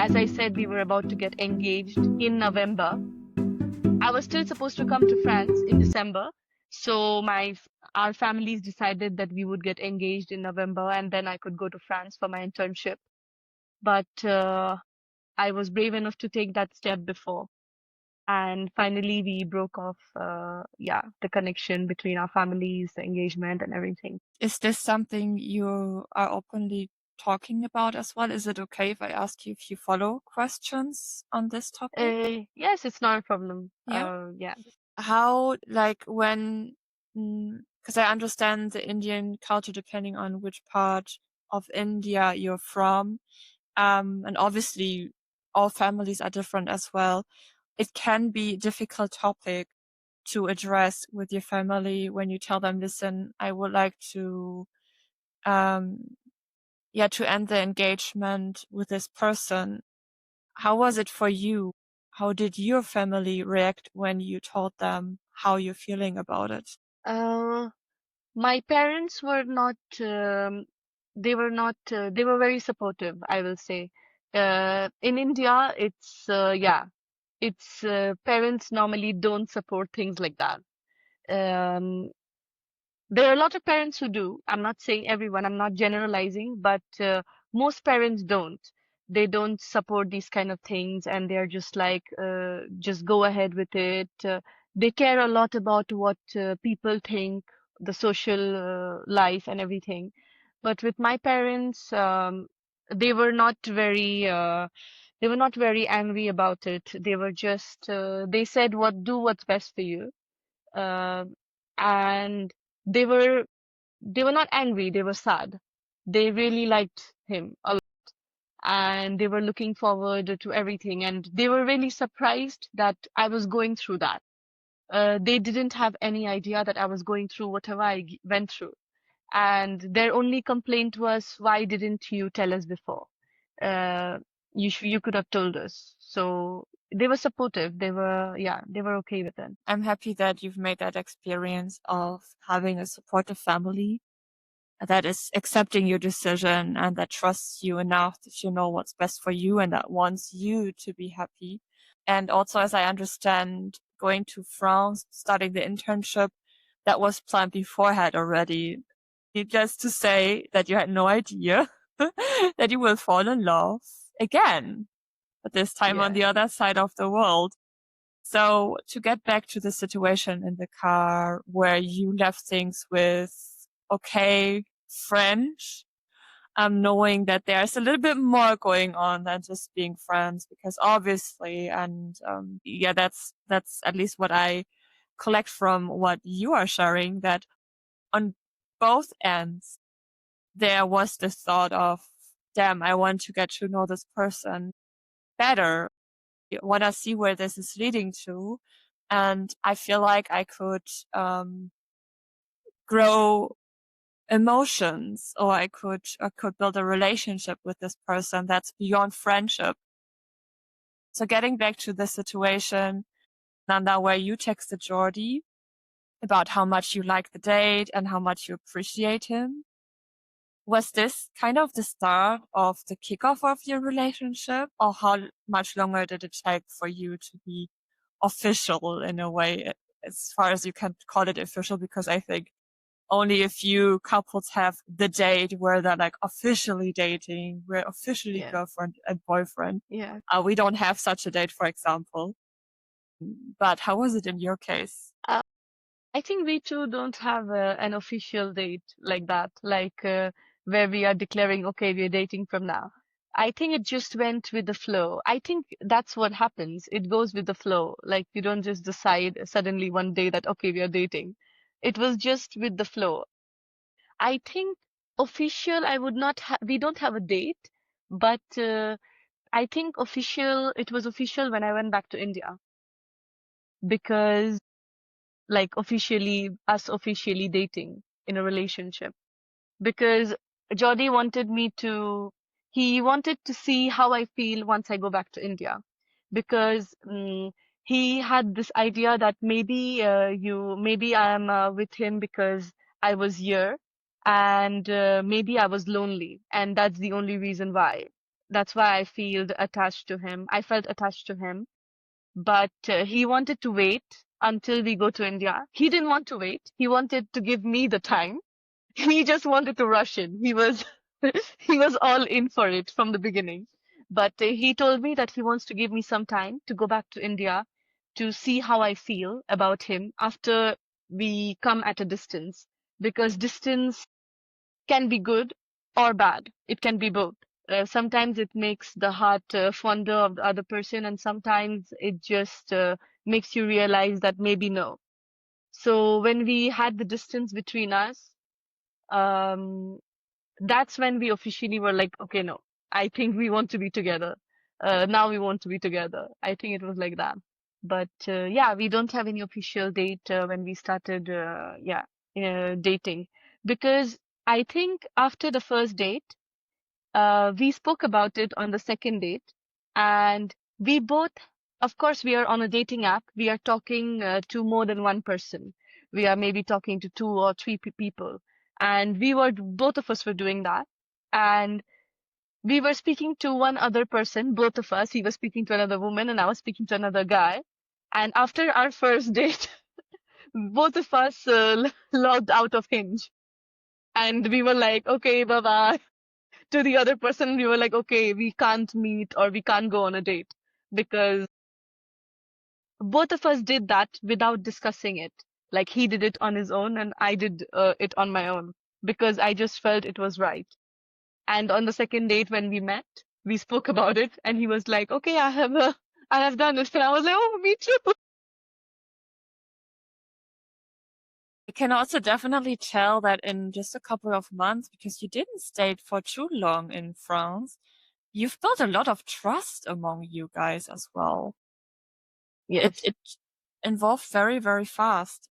as I said, we were about to get engaged in November. I was still supposed to come to France in December. So our families decided that we would get engaged in November and then I could go to France for my internship. But I was brave enough to take that step before. And finally, we broke off, the connection between our families, the engagement, and everything. Is this something you are openly talking about as well? Is it okay if I ask you a few follow questions on this topic? Yes, it's not a problem. Yeah. Yeah. How, like, when, because I understand the Indian culture depending on which part of India you're from, and obviously all families are different as well. It can be a difficult topic to address with your family when you tell them, listen, I would like to, to end the engagement with this person. How was it for you? How did your family react when you told them how you're feeling about it? Uh, my parents were not, they were very supportive, I will say. In India, parents normally don't support things like that. Um, There are a lot of parents who do. I'm not saying everyone, I'm not generalizing, but most parents don't. They don't support these kind of things and they're just like, just go ahead with it. They care a lot about what people think, the social life and everything. But with my parents, they were not very, they were not very angry about it. They were just, they said, do what's best for you. Uh, and they were they were not angry, they were sad. They really liked him a lot and they were looking forward to everything and they were really surprised that I was going through that. They didn't have any idea that I was going through whatever went through. And their only complaint was, why didn't you tell us before? Uh, you could have told us. So they were supportive. They were okay with it. I'm happy that you've made that experience of having a supportive family that is accepting your decision and that trusts you enough that you know what's best for you and that wants you to be happy. And also, as I understand, going to France, starting the internship, that was planned beforehand already. Needless to say that you had no idea that you will fall in love again, but this time on Yeah. the other side of the world. So to get back to the situation in the car where you left things with, okay, friends, knowing that there's a little bit more going on than just being friends, because obviously, and that's at least what I collect from what you are sharing, that on both ends there was this thought of, damn, I want to get to know this person better. I want to see where this is leading to. And I feel like I could grow emotions, or I could build a relationship with this person that's beyond friendship. So getting back to the situation, Nanda, where you texted Jordi about how much you like the date and how much you appreciate him, was this kind of the start of the kickoff of your relationship, or how much longer did it take for you to be official in a way, as far as you can call it official? Because I think only a few couples have the date where they're like officially dating, we're officially Yeah. girlfriend and boyfriend. Yeah. We don't have such a date, for example. But how was it in your case? I think we too don't have an official date like that, where we are declaring, okay, we're dating from now. I think it just went with the flow. I think that's what happens. It goes with the flow. Like you don't just decide suddenly one day that, okay, we are dating. It was just with the flow. I think official, I would not have, we don't have a date, but I think it was official when I went back to India because us officially dating in a relationship because Jordi he wanted to see how I feel once I go back to India because he had this idea that maybe I'm with him because I was here and maybe I was lonely and that's the only reason why. That's why I feel attached to him. I felt attached to him, but he wanted to wait until we go to India. He didn't want to wait. He wanted to give me the time. He just wanted to rush in. He was he was all in for it from the beginning. But he told me that he wants to give me some time to go back to India to see how I feel about him after we come at a distance, because distance can be good or bad. It can be both. Sometimes it makes the heart fonder of the other person, and sometimes it just makes you realize that maybe no. So when we had the distance between us, um, that's when we officially were like, okay, no, I think we want to be together. Now we want to be together. I think it was like that. But yeah, we don't have any official date when we started, dating, because I think after the first date, we spoke about it on the second date, and we both, of course, we are on a dating app. We are talking to more than one person. We are maybe talking to two or three people, and we were both of us were doing that, and we were speaking to one other person. Both of us. He was speaking to another woman, and I was speaking to another guy. And after our first date, both of us logged out of Hinge, and we were like, okay, bye bye. To the other person, we were like, okay, we can't meet or we can't go on a date, because both of us did that without discussing it. Like he did it on his own and I did it on my own, because I just felt it was right. And on the second date when we met, we spoke about it and he was like, okay, I have done it. And I was like, oh, me too. I can also definitely tell that in just a couple of months, because you didn't stay for too long in France, you've built a lot of trust among you guys as well. Yes. It involved very, very fast.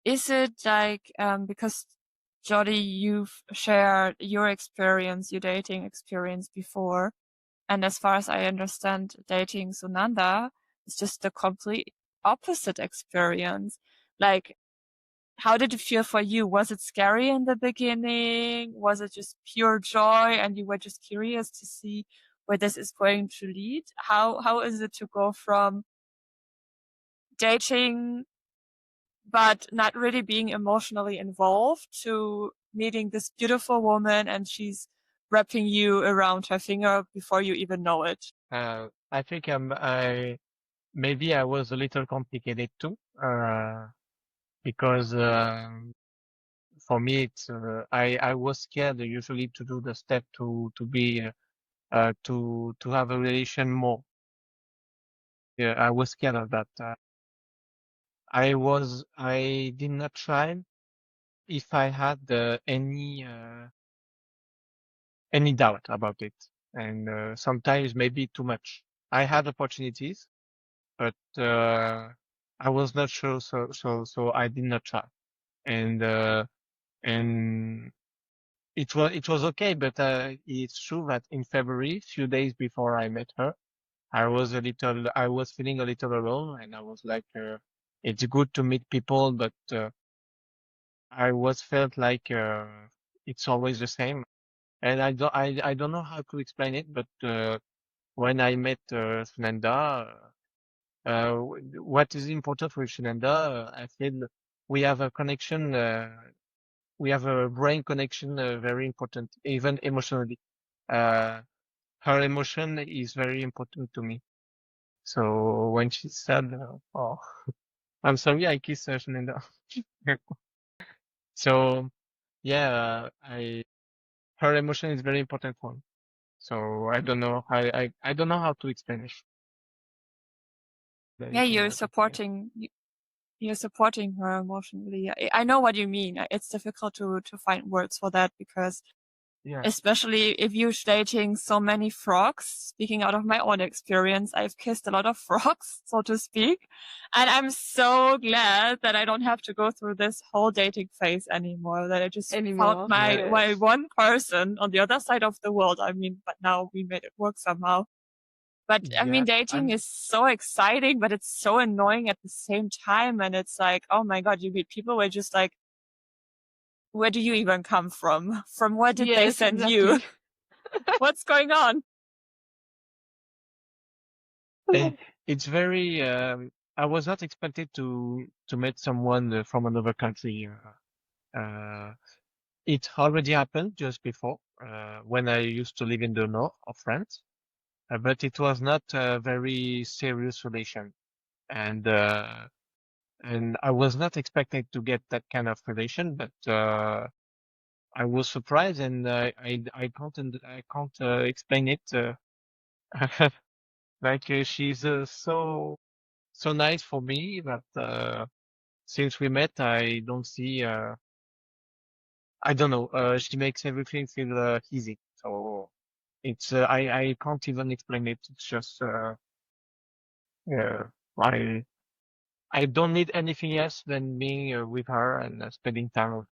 Is it like, because Jordi, you've shared your experience, your dating experience before, and as far as I understand, dating Sunanda is just the complete opposite experience. Like, how did it feel for you? Was it scary in the beginning? Was it just pure joy and you were just curious to see where this is going to lead? How is it to go from dating but not really being emotionally involved to meeting this beautiful woman and she's wrapping you around her finger before you even know it? I think maybe I was a little complicated too, because for me I was scared usually to do the step to be to have a relation more. Yeah, I was scared of that. I did not try if I had any doubt about it, and sometimes maybe too much. I had opportunities, but I was not sure, so I did not try. And and it was okay, but it's true that in February, few days before I met her, I was feeling a little alone, and I was like, it's good to meet people, but I was felt like it's always the same, and I don't know how to explain it, but when I met Sunanda, what is important with Sunanda, I feel we have a connection, we have a brain connection, very important, even emotionally. Uh, Her emotion is very important to me. So when she said, "Oh, I'm sorry, I kissed Sunanda," so yeah, her emotion is very important for me. So I don't know, I don't know how to explain it. Yeah, Anything like that. Yeah. you're supporting her emotionally. I know what you mean. It's difficult to find words for that because Yeah. especially if you're dating so many frogs, speaking out of my own experience, I've kissed a lot of frogs, so to speak. And I'm so glad that I don't have to go through this whole dating phase anymore, that I just found Anymore. Yeah. my Yes. one person on the other side of the world. I mean, but now we made it work somehow. But I mean, Yeah. dating I'm, is so exciting, but it's so annoying at the same time. And it's like, oh my God, you meet people where just like, where do you even come from? From where did they Yes, send you? exactly. What's going on? And it's very, I was not expected to meet someone from another country. Uh, it already happened just before, when I used to live in the north of France, but it was not a very serious relation. And I was not expecting to get that kind of relation, but I was surprised, and I can't explain it. Like she's so nice for me, but since we met, I don't see. I don't know. She makes everything feel easy. So it's I can't even explain it. It's just yeah. I don't need anything else than being with her and spending time with